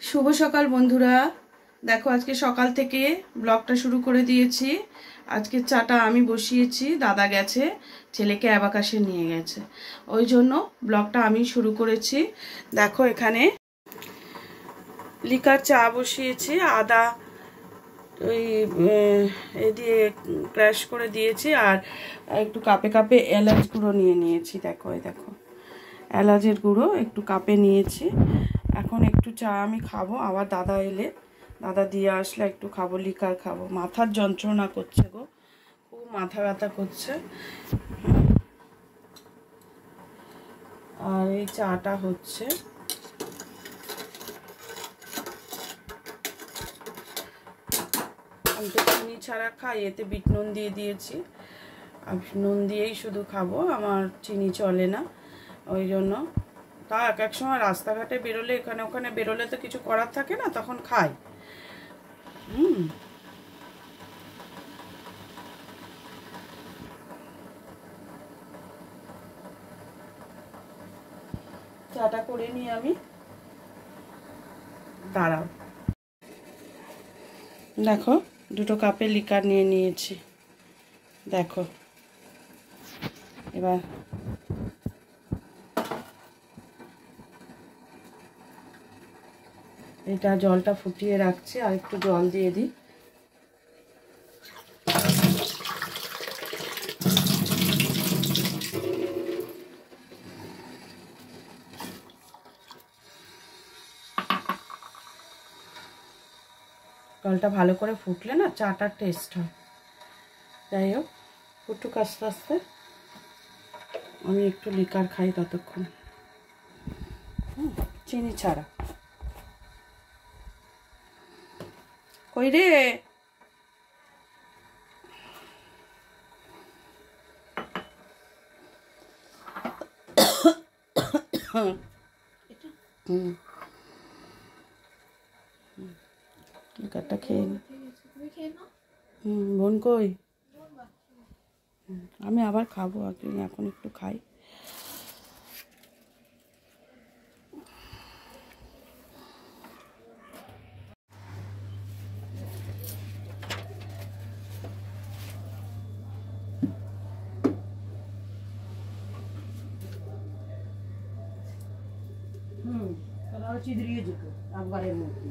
শুভ সকাল বন্ধুরা। দেখো আজকে সকাল থেকে ব্লগটা শুরু করে দিয়েছি। আজকে চাটা আমি বসিয়েছি, দাদা গেছে ছেলেকে অ্যাবাকাসে নিয়ে গেছে, ওই জন্য ব্লগটা আমি শুরু করেছি। দেখো এখানে লিকার চা বসিয়েছি, আদা ওই এ দিয়ে ক্র্যাশ করে দিয়েছি, আর একটু কাপে কাপে এলাচ গুঁড়ো নিয়ে নিয়েছি। দেখো এই দেখো এলাচের গুঁড়ো একটু কাপে নিয়েছি। এখন একটু চা আমি খাবো, আবার দাদা এলে, দাদা দিয়ে আসলে একটু খাবো, লিকার খাবো। মাথার যন্ত্রণা করছে গো, খুব মাথা ব্যথা করছে। আর এই চাটা হচ্ছে, আমি তো চিনি ছাড়া খাই, এতে বিট নুন দিয়ে দিয়েছি, আর নুন দিয়েই শুধু খাবো, আমার চিনি চলে না। ওই জন্য তা এক এক সময় রাস্তাঘাটে বেরোলে, এখানে ওখানে বেরোলে তো কিছু করার থাকে না, তখন খাই। চাটা করে নিই আমি, দাঁড়াও। দেখো দুটো কাপে লিকার নিয়ে নিয়েছি। দেখো এবার এটা জলটা ফুটিয়ে রাখছি, আর একটু জল দিয়ে দিই। জলটা ভালো করে ফুটলে না চাটার টেস্ট হয়। যাই হোক ফুটুক আস্তে আস্তে, আমি একটু লিকার খাই ততক্ষণ, চিনি ছাড়া। কই রে, লিকারটা খেয়ে নি। বোন কই? আমি আবার খাবো, এখন একটু খাই। চিদরিয়ে যেত একবারের মধ্যে।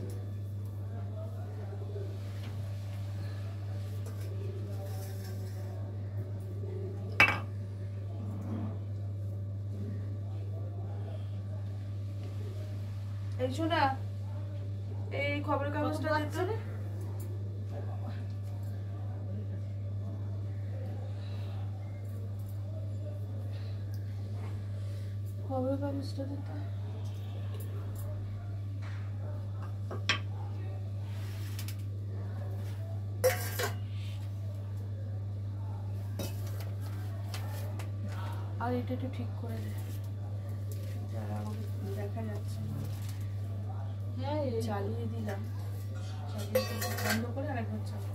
এই শোনা, এই খবরের কাগজটা দিতে, খবরের কাগজটা দিতে। আর এটা একটু ঠিক করে দে, দেখা যাচ্ছে। হ্যাঁ চালিয়ে দিলাম, বন্ধ করে আরেকবার চালাও।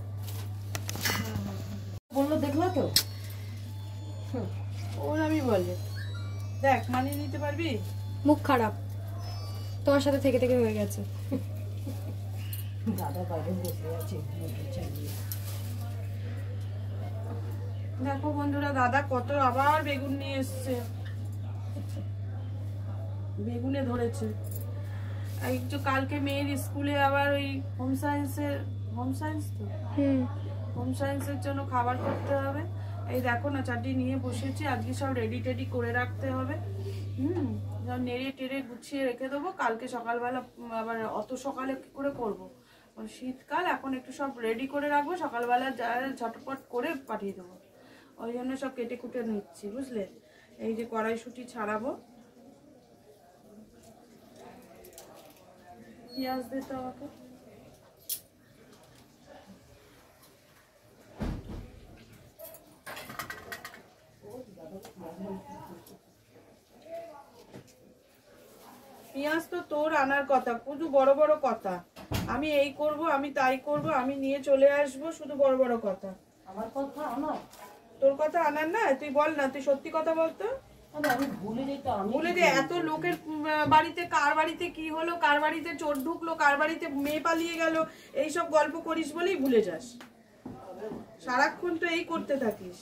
বললো দেখলো তো, ওর আমি বলে দেখ মানিয়ে নিতে পারবি। মুখ খারাপ তোমার সাথে থেকে থেকে হয়ে গেছে। দাদা বাইরে বসে আছে, দেখো বন্ধুরা দাদা কত আবার বেগুন নিয়ে এসছে, বেগুনে ধরেছে। একটু কালকে মেয়ের স্কুলে আবার ওই হোম সায়েন্স তো হোম সায়েন্সের জন্য খাবার করতে হবে। এই দেখো না চারটি নিয়ে বসেছি, আজকে সব রেডি টেডি করে রাখতে হবে। নেড়ে টেড়ে গুছিয়ে রেখে দেবো, কালকে সকালবেলা আবার অত সকালে কি করে করবো, শীতকাল এখন একটু সব রেডি করে রাখবো, সকালবেলা যা ঝটপট করে পাঠিয়ে দেবো। ওই জন্য সব কেটে কুটে নিচ্ছি, বুঝলে। এই যে কড়াইশুঁটি ছাড়াবো, পেঁয়াজ দিতে আমাকে। পেঁয়াজ তো তোর আনার কথা, শুধু বড় বড় কথা, আমি এই করব, আমি তাই করব, আমি নিয়ে চলে আসব, শুধু বড় বড় কথা। আমার কথা আনা, তোর কথা আনার না, তুই বল না, তুই সত্যি কথা বলতো। আমি ভুলে যেতাম, ভুলে যে এত লোকের বাড়িতে কার বাড়িতে কি হলো, কার বাড়িতে চোর ঢুকলো, কার বাড়িতে মেয়ে পালিয়ে গেল, এইসব গল্প করিস বলেই ভুলে যাস। সারাক্ষণ তো এই করতে থাকিস,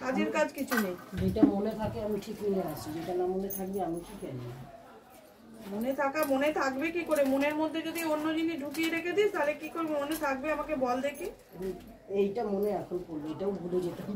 কাজের কাজ কিছু নেই। যেটা মনে থাকে আমি ঠিক নিয়ে আসি, যেটা না মনে থাকবে আমি ঠিক আনি। মনে থাকবে কি করে? মনের মধ্যে যদি অন্য জিনিস ঢুকিয়ে রেখে দিস তাহলে কি করে মনে থাকবে আমাকে বল দেখি। এইটা মনে এখন পড়লো, এটাও ভুলে যেতাম।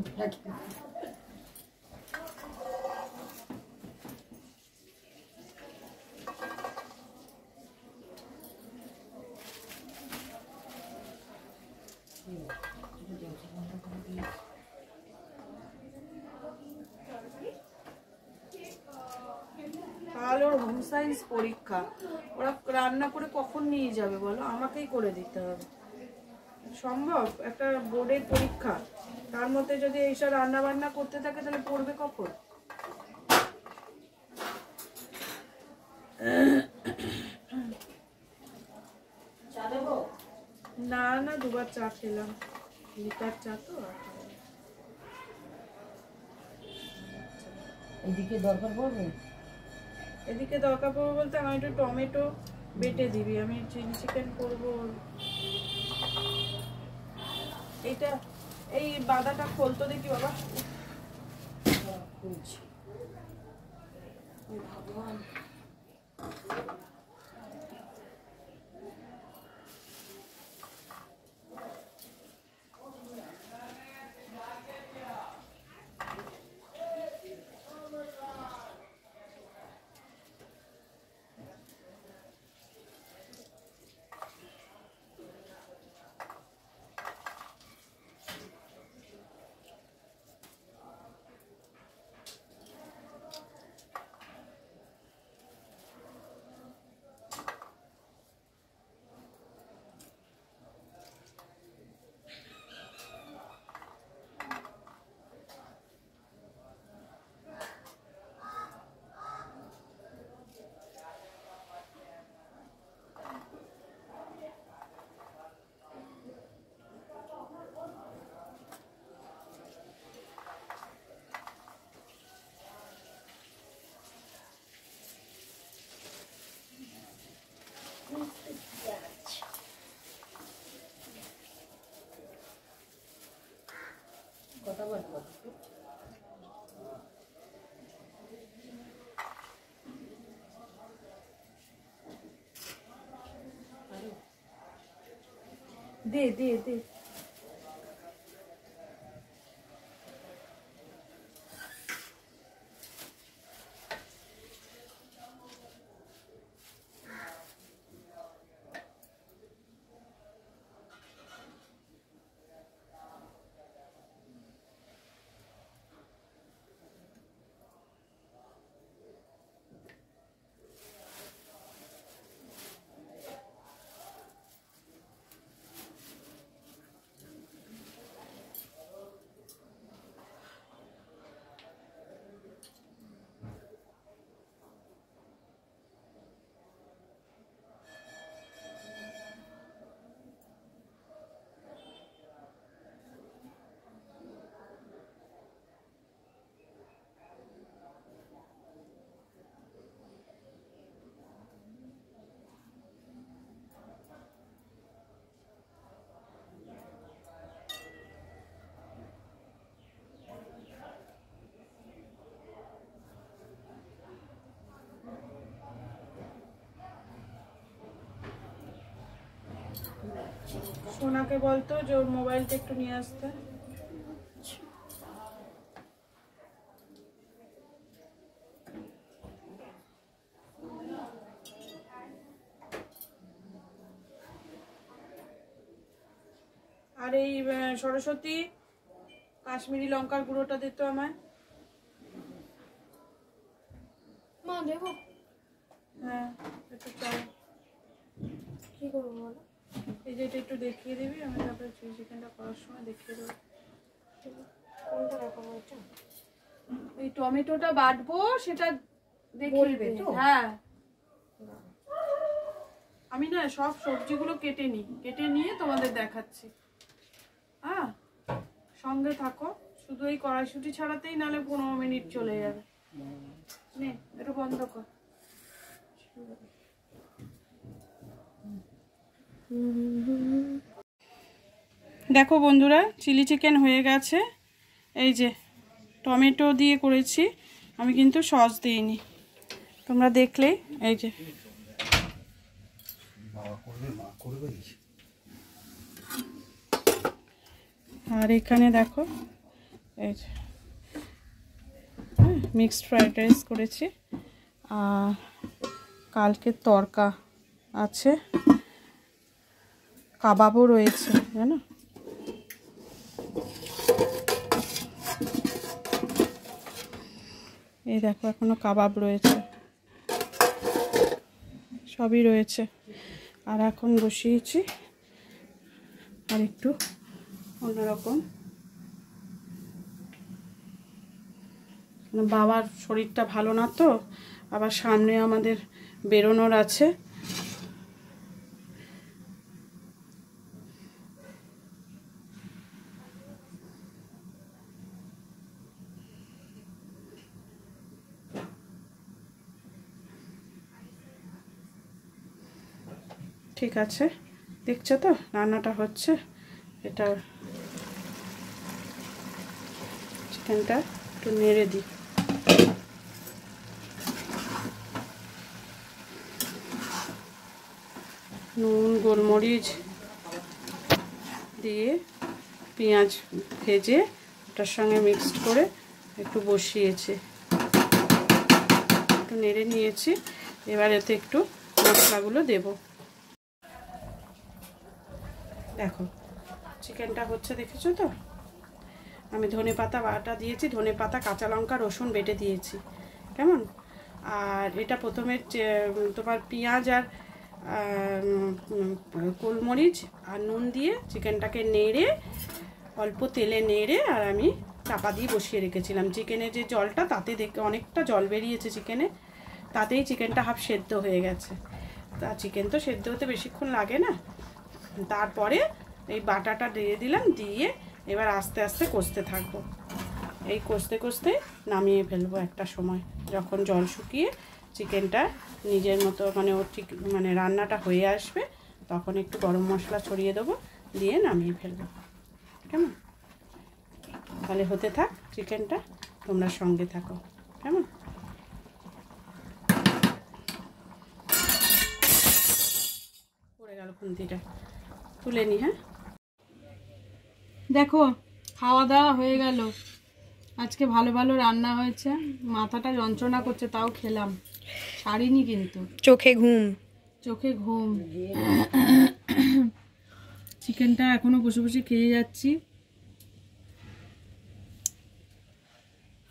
তাহলে ওর হোম সায়েন্স পরীক্ষা, ওরা রান্না করে কখন নিয়ে যাবে বলো? আমাকেই করে দিতে হবে, সম্ভব? একটা বোর্ডের পরীক্ষা, তার মধ্যে যদি এইসব রান্না বান্না করতে থাকে তাহলে পড়বে কখন? না না, দুবার চা খেলাম, লিকার চা তো। এদিকে দরকার পড়বে, এদিকে দরকার পড়বে বলতে আমি একটু টমেটো বেটে দিবি, আমি চিলি চিকেন করবো। এইটা এই বাদাটা খোলতো দেখি বাবা। ভগবান, কথা বলবো। দে দে দে। সোনাকে বলতো যে ওর মোবাইলটা একটু নিয়ে আসতে। আর এই সরস্বতী কাশ্মীরি লঙ্কার গুঁড়োটা দিত আমায়। মা দেবো? হ্যাঁ একটু চাই। কি করবো বলো? এই যে এটা একটু দেখিয়ে দিবি, আমি তারপরে চিলি চিকেনটা করার সময় দেখিয়ে দেবো। কোনটা রাখাবো? এটা? এই টমেটোটা বাটবো সেটা দেখিয়ে দে। হ্যাঁ আমি না সব সবজিগুলো কেটে নিই, কেটে নিয়ে তোমাদের দেখাচ্ছি। হ্যাঁ সঙ্গে থাকো, শুধু এই কড়াইশুঁটি ছাড়াতেই নাহলে 15 মিনিট চলে যাবে। নে এটা বন্ধ কর। দেখো বন্ধুরা, চিলি চিকেন হয়ে গেছে। এই যে টমেটো দিয়ে করেছি আমি, কিন্তু সস দিইনি, তোমরা দেখলেই। এই যে আর এখানে দেখো এই যে মিক্সড ফ্রাইড রাইস করেছি, আর কালকে তরকা আছে, কাবাবও রয়েছে জানো। এই দেখো এখনো কাবাব রয়েছে, সবই রয়েছে। আর এখন বসিয়েছি আর একটু অন্যরকম, বাবার শরীরটা ভালো না তো, আবার সামনে আমাদের বেরোনোর আছে। ঠিক আছে, দেখছো তো রান্নাটা হচ্ছে। এটা চিকেনটা একটু নেড়ে দিই। নুন গোলমরিচ দিয়ে পেঁয়াজ ভেজে ওটার সঙ্গে মিক্সড করে একটু বসিয়েছি, একটু নেড়ে নিয়েছি। এবার এতে একটু মশলাগুলো দেব। দেখো চিকেনটা হচ্ছে, দেখেছো তো। আমি ধনেপাতা বাটা দিয়েছি, ধনেপাতা কাঁচা লঙ্কা রসুন বেটে দিয়েছি, কেমন। আর এটা প্রথমে তোমার পেঁয়াজ আর গোলমরিচ আর নুন দিয়ে চিকেনটাকে নেড়ে, অল্প তেলে নেড়ে, আর আমি চাপা দিয়ে বসিয়ে রেখেছিলাম। চিকেনের যে জলটা, তাতে দেখে অনেকটা জল বেরিয়েছে চিকেনে, তাতেই চিকেনটা হাফ সেদ্ধ হয়ে গেছে। তা চিকেন তো সেদ্ধ হতে বেশিক্ষণ লাগে না। তারপরে এই বাটাটা দিয়ে দিলাম, দিয়ে এবার আস্তে আস্তে কষতে থাকবো। এই কষতে কষতে নামিয়ে ফেলবো একটা সময়, যখন জল শুকিয়ে চিকেনটা নিজের মতো মানে ও ঠিক মানে রান্নাটা হয়ে আসবে, তখন একটু গরম মশলা ছড়িয়ে দেবো, দিয়ে নামিয়ে ফেলবো, কেমন। তাহলে হতে থাক চিকেনটা, তোমরা সঙ্গে থাকো, কেমন। পড়ে গেল খুন্তিটা, তুলে নি। হ্যাঁ দেখো খাওয়া দাওয়া হয়ে গেল, আজকে ভালো ভালো রান্না হয়েছে। মাথাটা যন্ত্রণা করছে, তাও খেলাম, ছাড়িনি কিন্তু। চোখে ঘুম। চিকেনটা এখনো বসে বসে খেয়ে যাচ্ছি।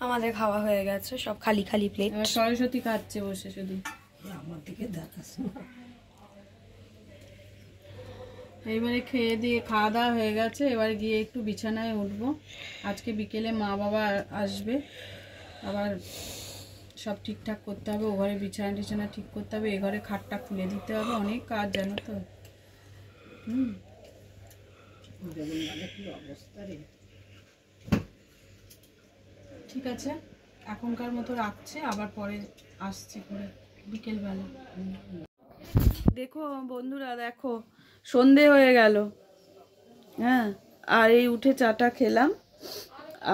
আমাদের খাওয়া হয়ে গেছে, সব খালি খালি প্লেট। সরস্বতী খাচ্ছে বসে শুধু, আমার দিকে দেখাস। এইবারে খেয়ে দিয়ে খাওয়া দাওয়া হয়ে গেছে, এবার গিয়ে একটু বিছানায় উঠবো। আজকে বিকেলে মা বাবা আসবে, আবার সব ঠিকঠাক করতে হবে। ও ঘরে বিছানা টিছানা ঠিক করতে হবে, এ ঘরে খাটটা খুলে দিতে হবে, অনেক কাজ জানো তো। ঠিক আছে, এখনকার মতো রাখছে, আবার পরে আসছে করে বিকেলবেলা। দেখো বন্ধুরা, দেখো সন্ধে হয়ে গেল। হ্যাঁ, আর এই উঠে চাটা খেলাম,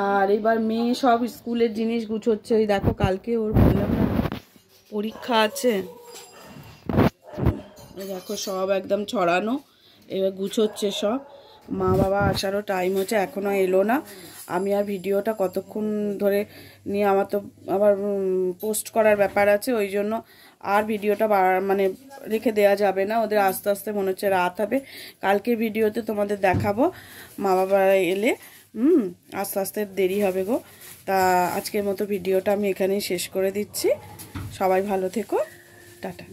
আর এবার মেয়ে সব স্কুলের জিনিস গুছোচ্ছে। ওই দেখো, কালকে ওর বললাম না পরীক্ষা আছে, দেখো সব একদম ছড়ানো, এবার গুছোচ্ছে সব। মা বাবা আসারও টাইম হচ্ছে, এখনও এলো না। আমি আর ভিডিওটা কতক্ষণ ধরে নিয়ে, আমার তো আবার পোস্ট করার ব্যাপার আছে, ওই জন্য আর ভিডিওটা মানে রেখে দেওয়া যাবে না। ওদের আস্তে আস্তে মনে হচ্ছে রাত হবে। কালকে ভিডিওতে তোমাদের দেখাবো মা বাবা এলে, আস্তে আস্তে দেরি হবে গো। তা আজকের মতো ভিডিওটা আমি এখানেই শেষ করে দিচ্ছি। সবাই ভালো থেকো, টাটা।